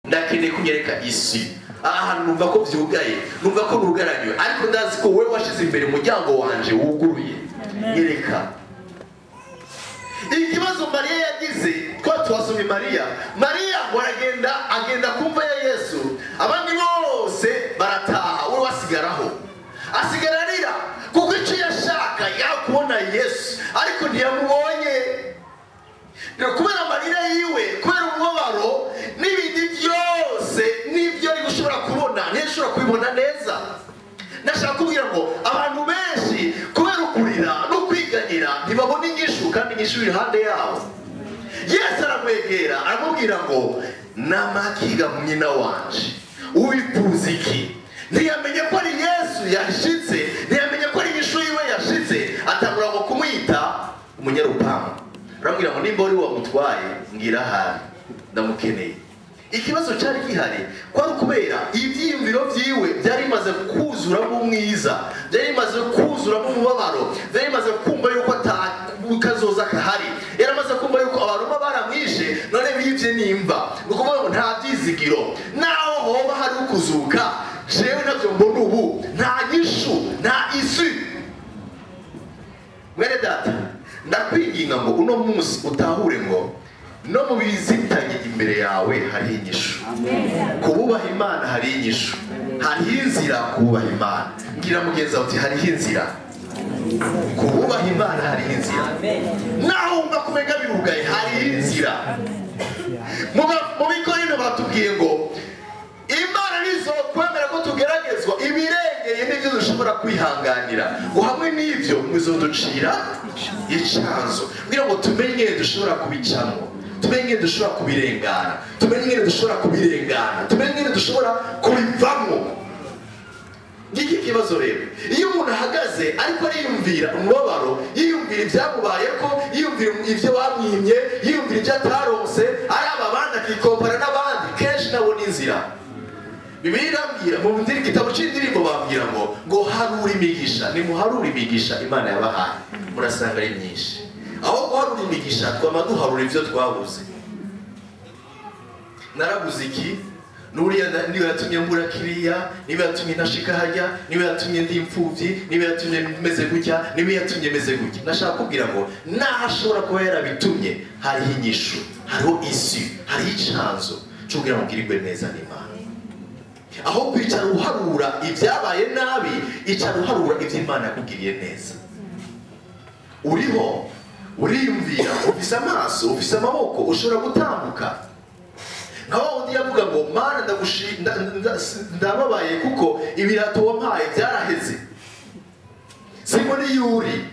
ndakeneye kunyereka isi. Aha numva ko vyugaye, numva ko nugaranywe, ariko ndazi ko wewe washize imbere umuryango wanje wuguruye. Nyereka. Ikibazo Mariya yagize, ko twasomye Mariya agenda kumva ya Yesu, abandi bose barataha, we wasigaraho. Asigararira kuko icyo yashaka yakubona Yesu, ariko ntiyamubonye. Kubera amarira yiwe, kubera umubabaro n'ibindi byose n'ibyo ari gushobora kubona, ntiyashobora kubibona neza. Nashaka kubwira ngo abantu benshi kubera ukurira no kwiganyira ntibabona inyishu, kandi inyishu iri hande yabo. Yesu aramwegera aramubwira ngo namakiga mwina wanje ubifuza iki? Ntiyamenye ko ari Yesu yashitse, ntiyamenye ko ari inyishu yiwe yashitse, atangura ngo kumwita umunyarupangu. Aramubwira ngo nimba uri wamutwaye mbwira ahari, ndamukeneye. Ikibazo cyari gihari kwari kubera ibyiyumviro byiwe byari bimaze kuzuramo umwiza, byari bimaze kuzuramo umubabaro, byari bimaze kumva yuko kazoza kahari, yaramaze kumva yuko abaroma baramwishe, none bivye nimba. Nukuvuga ngo nta byizigiro, naho hoba hari ukuzuka, jewe navyo mbona ubu nta nyishu, nta isi. Mwene data, ndakwinginga ngo uno munsi utahure ngo no mu bizitanye imbere yawe hari inyishu. Kububaha Imana hari inyishu, hari inzira kububaha Imana. Ngira mugenzi uti hari inzira. Kububaha Imana hari inzira. Naho umva kumega birugaye hari inzira. Mu bikorino batubwiye ngo Imana nizokwemera ko tugeragezwa ibirengeye n'ibyo dushobora kwihanganira, ngo hamwe n'ibyo muzoducira icanzo, kugira ngo tumenye dushobora kubicamo, tumenye dushobora kubirengana, tumenye dushobora kubirengana, tumenye dushobora kubivamo. Ngiki kibazo rero, iyo umuntu ahagaze ariko ariyumvira umubabaro, yiyumvira ibyamubayeko, yiyumvira ibyo bamwimye, yiyumvira ibyo ataronse, ari ababandi akikompara n'abandi, kenshi nabona inzira. Bibiliya irambwira mu gitabo cy'indirimbo bambwira ngo harura imigisha, nimuharura imigisha Imana yabahaye, murasanga ari myinshi. Aho guharura imigisha twama duharura ibyo twabuze. Narabuze iki? Nuriya niwe yatumye mbura kiriya, niwe yatumye nashika hajya, niwe yatumye ndi imfuvyi, niwe yatumye meze gutya, niwe yatumye meze gutya. Nashaka kubwira ngo nahashobora kuba yarabitumye hariho inyishu, hariho isi, hariho icanzo cy'ubwira ngo ngirigwe neza n'Imana. Aho kwicara uharura ibyabaye nabi, icara uharura iby'Imana yakugiriye neza. Uriho uriyumvira, ufise amaso, ufise amaboko, ushobora gutambuka. Nkaho undi yavuga ngo Mana ndababaye kuko ibirato wampaye byaraheze. Simoni yuri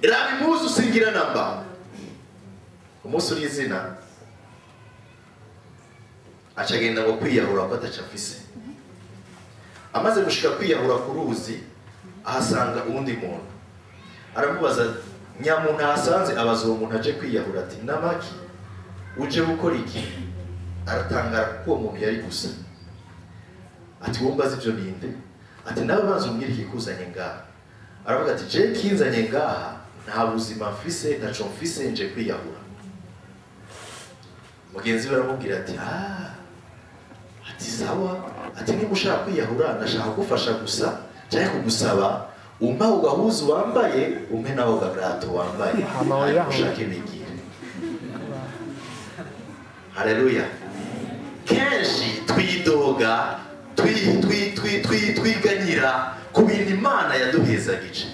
raba impuzu usingira namba. Umunsi uri izina acagenda ngo kwiyahura ko atacafise. Amaze gushika kwiyahura ku ruzi, ahasanga uwundi muntu. Aramubaza, nyamuntu ahasanze, abaza uwo muntu aje kwiyahura ati namaki uje gukora iki? Aratangara ko uwo muntu yari gusa. Ati wowe mbaza ibyo ninde? Ati nawe banza umbwire ikikuzanye ngaha. Aravuga ati je kinzanye ngaha nta buzima mfise, ntaco mfise, nje kwiyahura. Mugenzi we aramubwira ati ati sawa, ati niba ushaka kwiyahura ndashaka kugufasha gusa, cyangwa kugusaba umpa ugahuzu wambaye, umpe nawe ugabirato wambaye, ushaka ibigire. Haleluya. Kenshi twidoga, twiganyira ku bintu Imana yaduhezagije.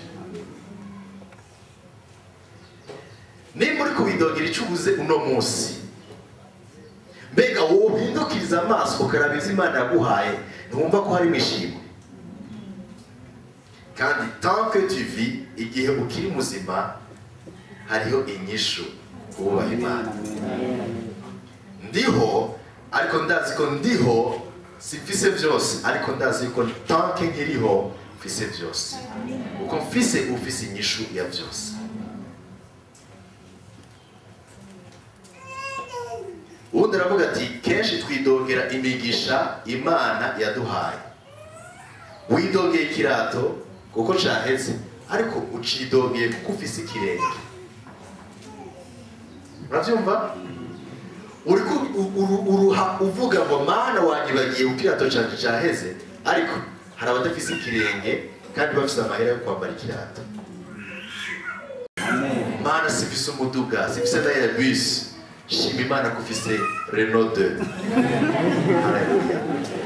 Nimba uri kubidogera icyo ubuze uno munsi, mbega wowe uhindukiriza amaso ukaraba ibyo Imana yaguhaye, ntiwumva ko harimo ishimwe. Kandi tant que tu vis, igihe ukiri muzima hariho inyishu kububaha Imana. Ndiho, ariko ndazi ko ndiho simfise byose, ariko ndazi ko tant que nkiriho mfise byose. Uko mfise ufise inyishu ya byose. Ubundi aravuga ati kenshi twidogera imigisha Imana yaduhaye. Widogeye ikirato kuko caheze, ariko ucidogeye kuko ufise ikirenge. Muravyumva? uriko uruha uvuga ngo mana wanyibagiye ukirato canje caheze, ariko hari abadafise ikirenge kandi bafise amahera yo kwambara ikirato. Mana sifise umuduga, sifise na bus, shima Imana kufise Renault 2.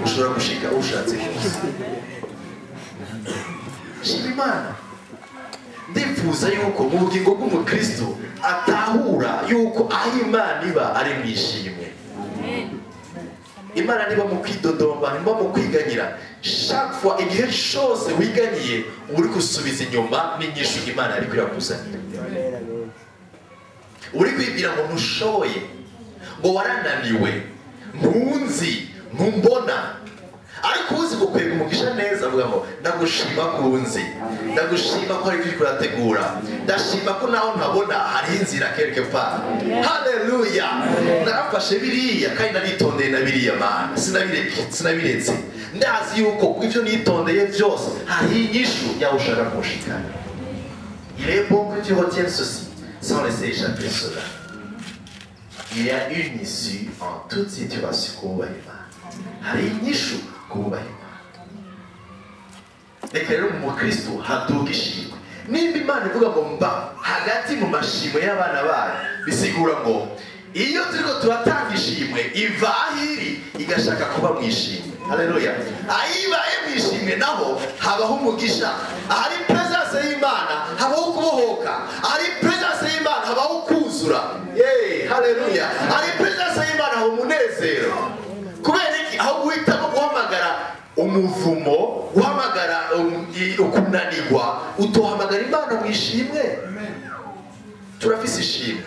Ushobora gushika ushatse kose. Shima Imana. Ndifuza yuko mu bugingo bw'umukristo atahura yuko aho Imana iba ari mwishimwe. Imana niba mu kwidodomba, niba mu kwiganyira, chaque fois igihe cyose wiganiye uri kusubiza inyuma n'inyishu Imana ari kwirakuzanira. Uri kwibwira ngo ntushoboye, ngo warananiwe, ntunzi, ntumbona, ariko uzi gukwega umugisha neza avuga ngo ndagushima kunzi, ndagushima ko hari ibyo kurategura, ndashima ko naho ntabona hari inzira quelque part. Haleluya. Narafashe biriya kandi naritondeye na biriya Mana, sinabiretse, ndazi yuko ibyo nitondeye byose hari inyishu yawe ushaka kunshikana. Il est bon que tu retiennes ceci sans laisser échapper cela. Il y a une issue en toute situation kubaha Imana. Hari inyishu kubaha Imana. Reka rero mu Kristo haduka ishimwe. Nimba Imana ivuga ngo mba hagati mu mashimwe y'abana bayo, bisigura ngo iyo turiko turatanga ishimwe iva ahiri igashaka kuba mwishimwe. Haleluya. Ayibaye mwishimwe naho habaho umugisha. Ahari presence y'Imana habaho kubohoka. Ahari presence y'Imana habaho kuzura. Haleluya. Ahari presence y'Imana habaho umunezero. Kubera iki? Aho guhitamo guhamagara umuvumo, guhamagara ukunanirwa, utohamagara Imana mwishimwe. Turafise ishimwe.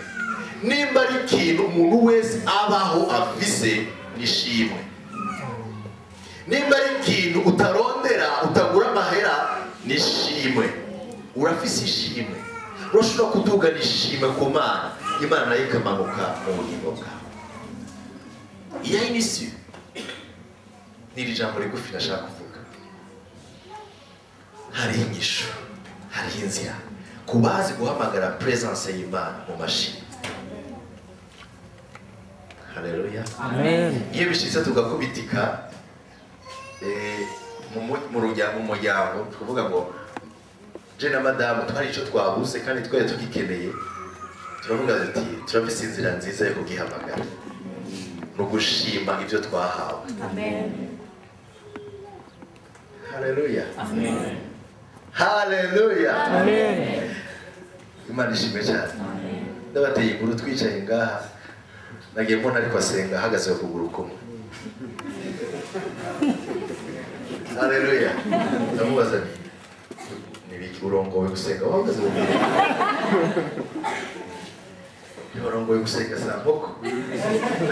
Nimba ari ikintu umuntu wese abaho afise nishimwe. Nimba ari ikintu utarondera, utagura amahera nishimwe. Urafise ishimwe. Urashobora kuduga nishimwe ku Mana, Imana nayo ikamanuka mu bugingo bwawe. Il y a une issue. N'iri jambo rigufi nashaka kuvuga. Hari inyishu, hari inzira. Kubazi guhamagara presence y'Imana mu mashini. Haleluya. Amen. Iyo bishitse tugakubitika mu muryango tuvuga ngo je na madamu twari ico twabuze kandi twari tugikeneye, turavuga ati turafise inzira nziza yo kugihamagara no gushima ibyo twahawe. Amen. Haleluya. Amen. Haleluya. Amen. Imana ishimwe cyane. Ndabateye inkuru twicaye ngaha, nagiye mbona ariko asenga ahagaze ku kuguru kumwe. Haleluya. Ndamubaza ni biki urongowe gusenga wahagaze ku kuguru? Urongowe gusenga saa nkoko.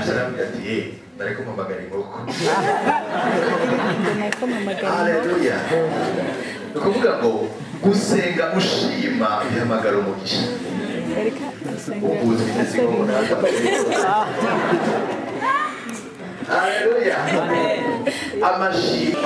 Asharavuga ati nariko mpamagara inkoko. Haleluya. Nukuvuga ngo gusenga ushima bihamagara umugisha. Ubu twiteze ko munaka. Haleluya. Amashimwe